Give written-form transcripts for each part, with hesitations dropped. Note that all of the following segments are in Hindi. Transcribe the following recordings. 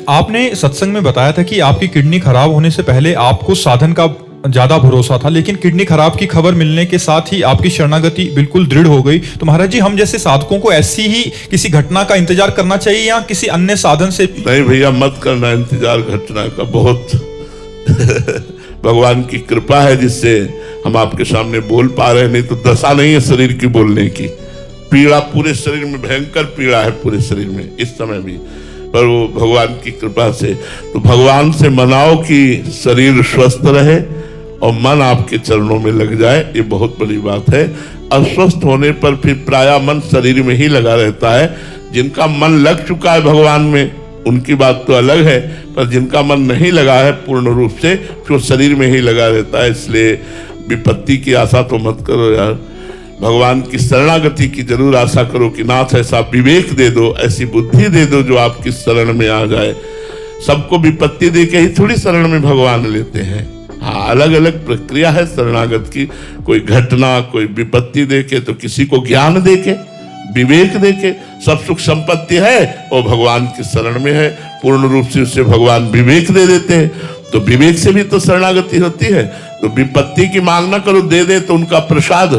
आपने सत्संग में बताया था कि आपकी किडनी खराब होने से पहले आपको साधन का ज्यादा भरोसा था, लेकिन किडनी खराब की खबर मिलने के साथ ही आपकी शरणागति बिल्कुल दृढ़ हो गई। तो महाराज जी, हम जैसे साधकों को ऐसी ही किसी घटना का इंतजार करना चाहिए या किसी अन्य साधन से? नहीं भैया, मत करना इंतजार घटना का। बहुत भगवान की कृपा है जिससे हम आपके सामने बोल पा रहे हैं, नहीं तो दशा नहीं है शरीर की बोलने की। पीड़ा पूरे शरीर में, भयंकर पीड़ा है पूरे शरीर में इस समय भी, पर वो भगवान की कृपा से। तो भगवान से मनाओ कि शरीर स्वस्थ रहे और मन आपके चरणों में लग जाए, ये बहुत बड़ी बात है। अस्वस्थ होने पर फिर प्रायः मन शरीर में ही लगा रहता है। जिनका मन लग चुका है भगवान में उनकी बात तो अलग है, पर जिनका मन नहीं लगा है पूर्ण रूप से, फिर शरीर में ही लगा रहता है। इसलिए विपत्ति की आशा तो मत करो यार, भगवान की शरणागति की जरूर आशा करो कि नाथ ऐसा विवेक दे दो, ऐसी बुद्धि दे दो जो आपकी शरण में आ जाए। सबको विपत्ति दे के ही थोड़ी शरण में भगवान लेते हैं। हाँ, अलग अलग प्रक्रिया है शरणागत की। कोई घटना, कोई विपत्ति देके, तो किसी को ज्ञान देके, विवेक देके। सब सुख संपत्ति है वो भगवान की शरण में है, पूर्ण रूप से उससे भगवान विवेक दे देते हैं। तो विवेक से भी तो शरणागति होती है। तो विपत्ति की मांग ना करो, दे दे तो उनका प्रसाद।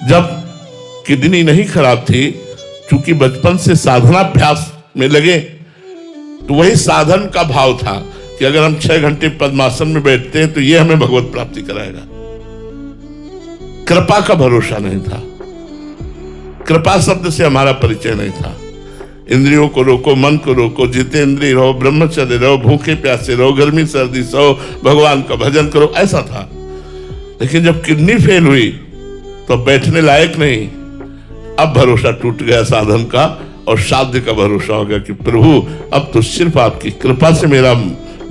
जब किडनी नहीं खराब थी, चूंकि बचपन से साधनाभ्यास में लगे, तो वही साधन का भाव था कि अगर हम 6 घंटे पद्मासन में बैठते हैं तो ये हमें भगवत प्राप्ति कराएगा। कृपा का भरोसा नहीं था, कृपा शब्द से हमारा परिचय नहीं था। इंद्रियों को रोको, मन को रोको, जितेंद्रिय रहो, ब्रह्मचर्य रहो, भूखे प्यासे रहो, गर्मी सर्दी सहो, भगवान का भजन करो, ऐसा था। लेकिन जब किडनी फेल हुई तो बैठने लायक नहीं। अब भरोसा टूट गया साधन का और साध्य का भरोसा हो गया कि प्रभु अब तो सिर्फ आपकी कृपा से मेरा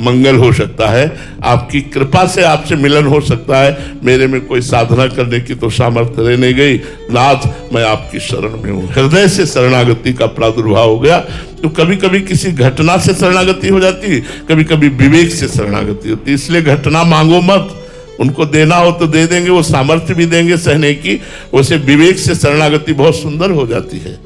मंगल हो सकता है, आपकी कृपा से आपसे मिलन हो सकता है। मेरे में कोई साधना करने की तो सामर्थ्य रह नहीं गई। नाथ, मैं आपकी शरण में हूँ। हृदय से शरणागति का प्रादुर्भाव हो गया। तो कभी कभी किसी घटना से शरणागति हो जाती, कभी कभी विवेक से शरणागति होती। इसलिए घटना मांगो मत, उनको देना हो तो दे देंगे, वो सामर्थ्य भी देंगे सहने की। वैसे विवेक से शरणागति बहुत सुंदर हो जाती है।